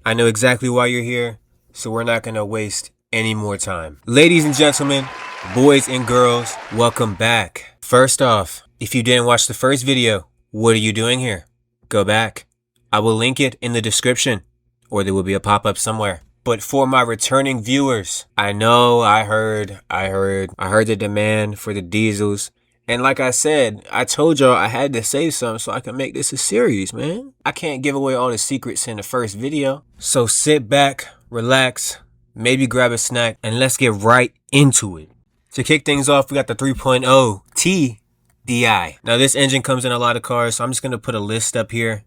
I know exactly why you're here, so we're not gonna waste any more time. Ladies and gentlemen, boys and girls, welcome back. First off, if you didn't watch the first video, what are you doing here? Go back. I will link it in the description, or there will be a pop-up somewhere. But for my returning viewers, I know I heard the demand for the diesels. And like I said, I told y'all I had to say something so I can make this a series, man. I can't give away all the secrets in the first video. So sit back, relax, maybe grab a snack, and let's get right into it. To kick things off, we got the 3.0 TDI. Now this engine comes in a lot of cars, so I'm just going to put a list up here,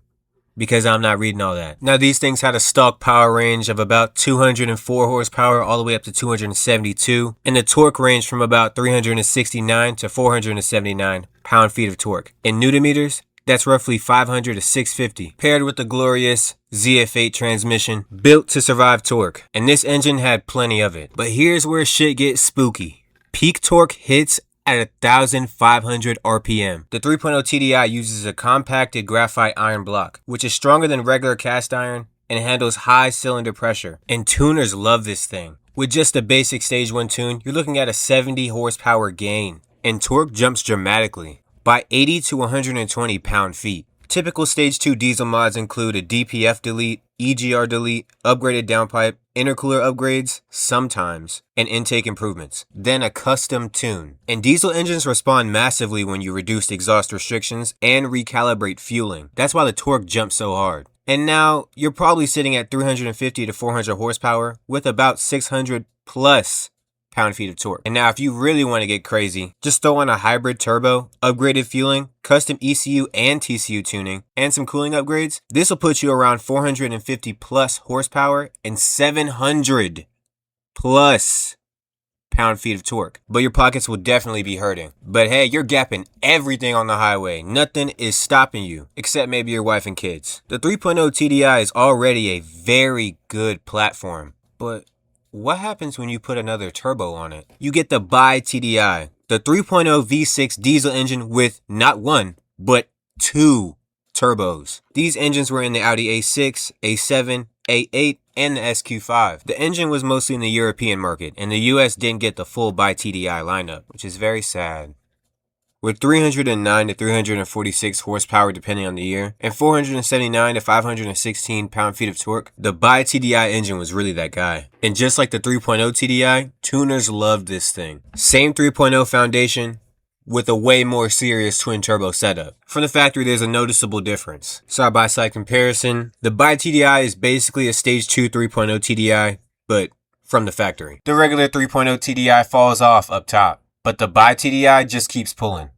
because I'm not reading all that. Now these things had a stock power range of about 204 horsepower all the way up to 272, and the torque range from about 369 to 479 pound-feet of torque. In Newton meters, that's roughly 500 to 650, paired with the glorious ZF8 transmission built to survive torque. And this engine had plenty of it. But here's where shit gets spooky. Peak torque hits at 1,500 RPM. The 3.0 TDI uses a compacted graphite iron block, which is stronger than regular cast iron and handles high cylinder pressure. And tuners love this thing. With just a basic stage 1 tune, you're looking at a 70 horsepower gain, and torque jumps dramatically by 80 to 120 pound-feet. Typical stage 2 diesel mods include a DPF delete, EGR delete, upgraded downpipe, intercooler upgrades, sometimes, and intake improvements, then a custom tune. And diesel engines respond massively when you reduce exhaust restrictions and recalibrate fueling. That's why the torque jumps so hard. And now, you're probably sitting at 350 to 400 horsepower with about 600 plus pound-feet of torque. And now if you really want to get crazy, just throw on a hybrid turbo, upgraded fueling, custom ECU and TCU tuning, and some cooling upgrades. This will put you around 450 plus horsepower and 700 plus pound-feet of torque. But your pockets will definitely be hurting. But hey, you're gapping everything on the highway. Nothing is stopping you, except maybe your wife and kids. The 3.0 TDI is already a very good platform, but what happens when you put another turbo on it? You get the Bi TDI, the 3.0 V6 diesel engine with not one, but two turbos. These engines were in the Audi A6, A7, A8, and the SQ5. The engine was mostly in the European market, and the US didn't get the full Bi TDI lineup, which is very sad. With 309 to 346 horsepower depending on the year, and 479 to 516 pound-feet of torque, the Bi TDI engine was really that guy. And just like the 3.0 TDI, tuners loved this thing. Same 3.0 foundation, with a way more serious twin-turbo setup. From the factory, there's a noticeable difference. Side-by-side comparison, the Bi TDI is basically a stage 2 3.0 TDI, but from the factory. The regular 3.0 TDI falls off up top, but the Bi TDI just keeps pulling.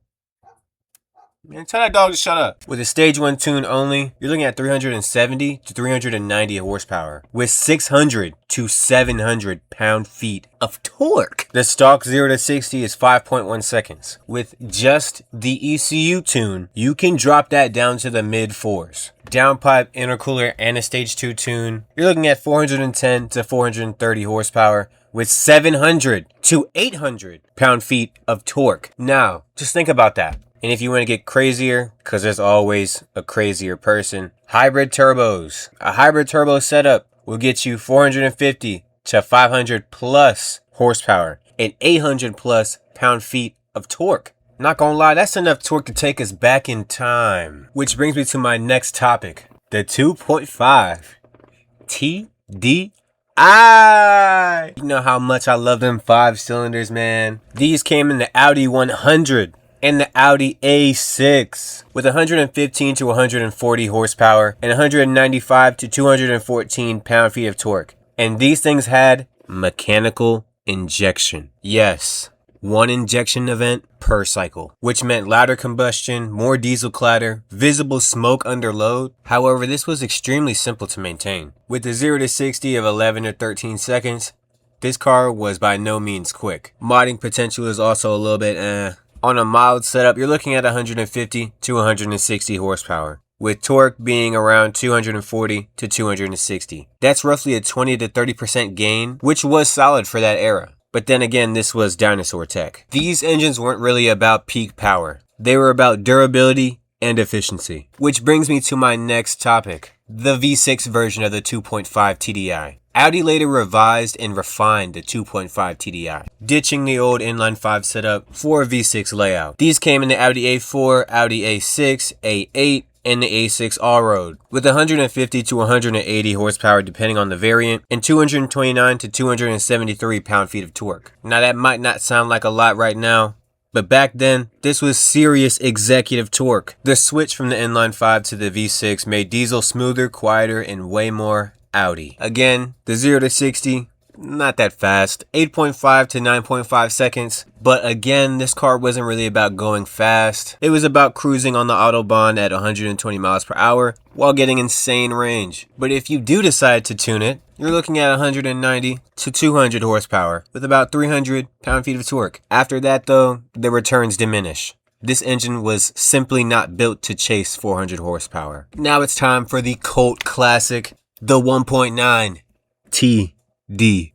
Man, tell that dog to shut up. With a stage 1 tune only, you're looking at 370 to 390 horsepower with 600 to 700 pound-feet of torque. The stock 0 to 60 is 5.1 seconds. With just the ECU tune, you can drop that down to the mid-4s. Downpipe, intercooler, and a stage 2 tune, you're looking at 410 to 430 horsepower with 700 to 800 pound-feet of torque. Now, just think about that. And if you want to get crazier, because there's always a crazier person, hybrid turbos. A hybrid turbo setup will get you 450 to 500 plus horsepower and 800 plus pound-feet of torque. Not gonna lie, that's enough torque to take us back in time. Which brings me to my next topic, the 2.5 TDI. You know how much I love them 5 cylinders, man. These came in the Audi 100 and the Audi A6 with 115 to 140 horsepower and 195 to 214 pound-feet of torque. And these things had mechanical injection. Yes, 1 injection event per cycle, which meant louder combustion, more diesel clatter, visible smoke under load. However, this was extremely simple to maintain. With the 0 to 60 of 11 or 13 seconds, this car was by no means quick. Modding potential is also a little bit On a mild setup, you're looking at 150 to 160 horsepower, with torque being around 240 to 260. That's roughly a 20 to 30% gain, which was solid for that era. But then again, this was dinosaur tech. These engines weren't really about peak power. They were about durability and efficiency. Which brings me to my next topic, the V6 version of the 2.5 TDI. Audi later revised and refined the 2.5 TDI, ditching the old inline 5 setup for a V6 layout. These came in the Audi A4, Audi A6, A8, and the A6 All-Road, with 150 to 180 horsepower depending on the variant, and 229 to 273 pound-feet of torque. Now that might not sound like a lot right now, but back then, this was serious executive torque. The switch from the inline 5 to the V6 made diesel smoother, quieter, and way more Audi. Again, the 0 to 60, not that fast, 8.5 to 9.5 seconds. But again, this car wasn't really about going fast. It was about cruising on the Autobahn at 120 miles per hour while getting insane range. But if you do decide to tune it, you're looking at 190 to 200 horsepower with about 300 pound-feet of torque. After that though, the returns diminish. This engine was simply not built to chase 400 horsepower. Now it's time for the cult classic, the 1.9 TDI.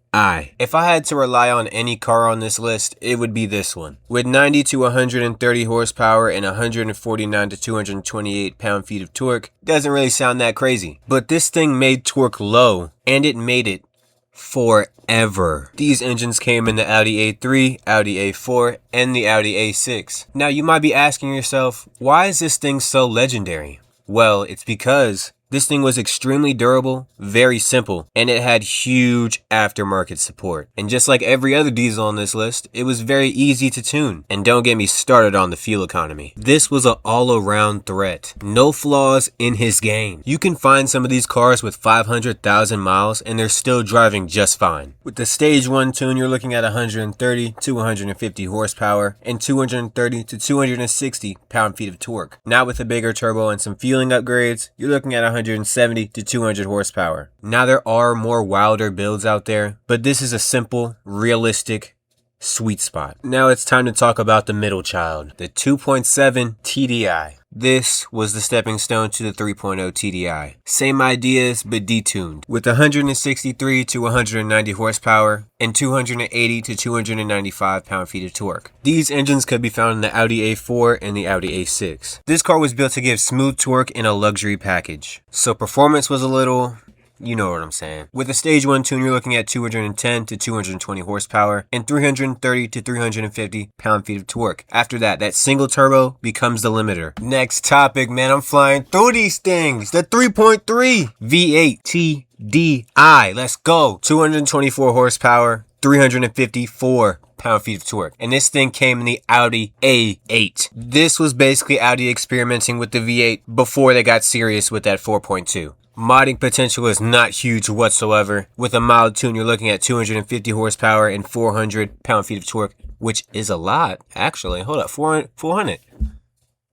If I had to rely on any car on this list, it would be this one. With 90 to 130 horsepower and 149 to 228 pound-feet of torque, doesn't really sound that crazy. But this thing made torque low, and it made it forever. These engines came in the Audi A3, Audi A4, and the Audi A6. Now you might be asking yourself, why is this thing so legendary? Well, it's because this thing was extremely durable, very simple, and it had huge aftermarket support. And just like every other diesel on this list, it was very easy to tune. And don't get me started on the fuel economy. This was an all-around threat. No flaws in his game. You can find some of these cars with 500,000 miles and they're still driving just fine. With the stage 1 tune, you're looking at 130 to 150 horsepower and 230 to 260 pound-feet of torque. Now with a bigger turbo and some fueling upgrades, you're looking at 170 to 200 horsepower. Now there are more wilder builds out there, but this is a simple, realistic sweet spot. Now it's time to talk about the middle child, the 2.7 TDI. This was the stepping stone to the 3.0 TDI. Same ideas, but detuned. With 163 to 190 horsepower and 280 to 295 pound-feet of torque. These engines could be found in the Audi A4 and the Audi A6. This car was built to give smooth torque in a luxury package. So performance was a little, you know what I'm saying. With a stage 1 tune, you're looking at 210 to 220 horsepower and 330 to 350 pound-feet of torque. After that, that single turbo becomes the limiter. Next topic, man, I'm flying through these things. The 3.3 V8 TDI. Let's go. 224 horsepower, 354 pound-feet of torque. And this thing came in the Audi A8. This was basically Audi experimenting with the V8 before they got serious with that 4.2. Modding potential is not huge whatsoever. With a mild tune, you're looking at 250 horsepower and 400 pound-feet of torque, which is a lot, actually. Hold up, 400.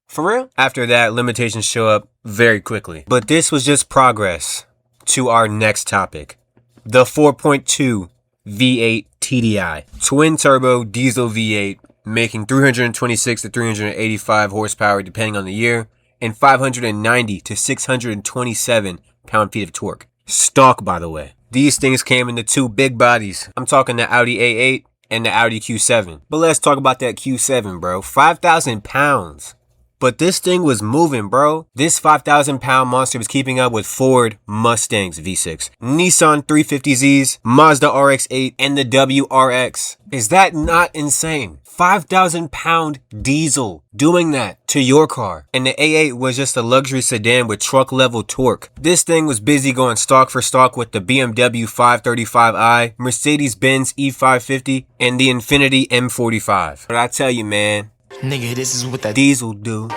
For real? After that, limitations show up very quickly. But this was just progress to our next topic, the 4.2 V8 TDI. Twin turbo diesel V8, making 326 to 385 horsepower depending on the year, and 590 to 627 pound-feet of torque. Stock, by the way. These things came in the two big bodies. I'm talking the Audi A8 and the Audi Q7. But let's talk about that Q7, bro. 5,000 pounds. But this thing was moving, bro. This 5,000 pound monster was keeping up with Ford Mustangs V6, Nissan 350Zs, Mazda RX-8, and the WRX. Is that not insane? 5,000 pound diesel doing that to your car. And the A8 was just a luxury sedan with truck level torque. This thing was busy going stock for stock with the BMW 535i, Mercedes-Benz E550, and the Infiniti M45. But I tell you, man, nigga, this is what that diesel do.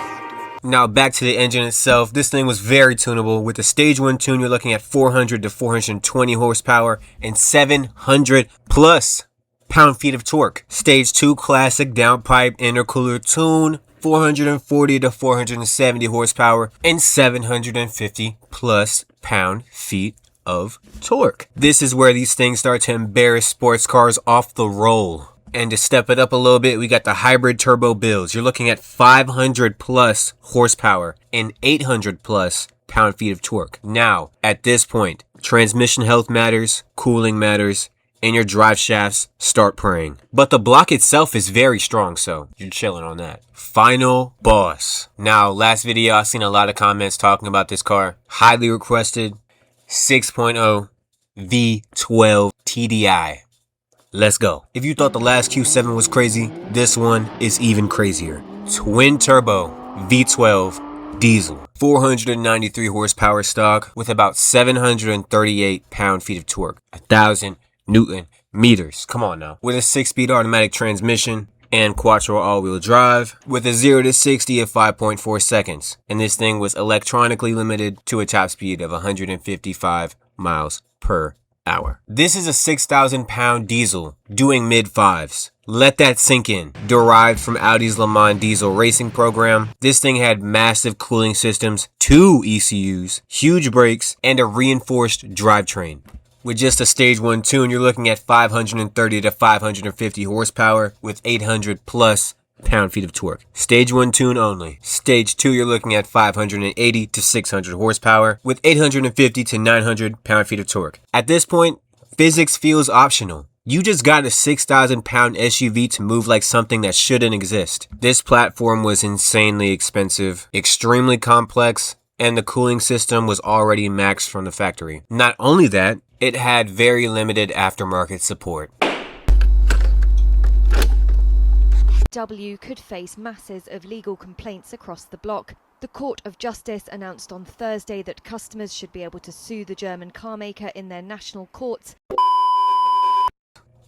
Now back to the engine itself. This thing was very tunable. With the stage 1 tune, you're looking at 400 to 420 horsepower and 700 plus pound-feet of torque. Stage 2 classic downpipe intercooler tune, 440 to 470 horsepower and 750 plus pound-feet of torque. This is where these things start to embarrass sports cars off the roll. And to step it up a little bit, we got the hybrid turbo builds. You're looking at 500 plus horsepower and 800 plus pound-feet of torque. Now, at this point, transmission health matters, cooling matters, and your drive shafts start praying. But the block itself is very strong, so you're chilling on that. Final boss. Now, last video I've seen a lot of comments talking about this car. Highly requested 6.0 V12 TDI. Let's go. If you thought the last Q7 was crazy, this one is even crazier. Twin turbo V12 diesel. 493 horsepower stock with about 738 pound-feet of torque. 1,000 Newton meters. Come on now. With a 6-speed automatic transmission and quattro all-wheel drive with a 0 to 60 of 5.4 seconds. And this thing was electronically limited to a top speed of 155 miles per hour. This is a 6,000 pound diesel doing mid-fives. Let that sink in. Derived from Audi's Le Mans diesel racing program, this thing had massive cooling systems, 2 ECUs, huge brakes, and a reinforced drivetrain. With just a stage 1 tune, you're looking at 530 to 550 horsepower with 800 plus pound-feet of torque. Stage 1 tune only. Stage 2, you're looking at 580 to 600 horsepower with 850 to 900 pound-feet of torque. At this point, physics feels optional. You just got a 6,000 pound SUV to move like something that shouldn't exist. This platform was insanely expensive, extremely complex, and the cooling system was already maxed from the factory. Not only that, it had very limited aftermarket support. W could face masses of legal complaints across the bloc. The Court of Justice announced on Thursday that customers should be able to sue the German carmaker in their national courts.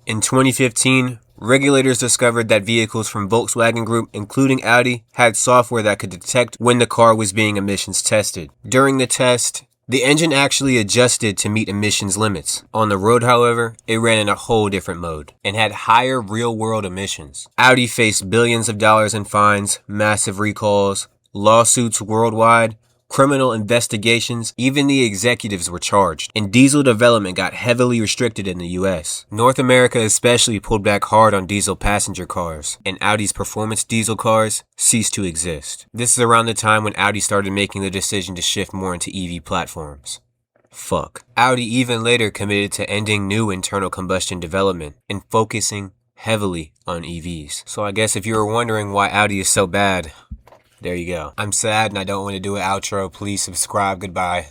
In 2015, regulators discovered that vehicles from Volkswagen Group, including Audi, had software that could detect when the car was being emissions tested. During the test, the engine actually adjusted to meet emissions limits. On the road, however, it ran in a whole different mode and had higher real-world emissions. Audi faced billions of dollars in fines, massive recalls, lawsuits worldwide, criminal investigations, even the executives were charged, and diesel development got heavily restricted in the US. North America especially pulled back hard on diesel passenger cars, and Audi's performance diesel cars ceased to exist. This is around the time when Audi started making the decision to shift more into EV platforms. Fuck. Audi even later committed to ending new internal combustion development and focusing heavily on EVs. So I guess if you were wondering why Audi is so bad, there you go. I'm sad and I don't want to do an outro. Please subscribe. Goodbye.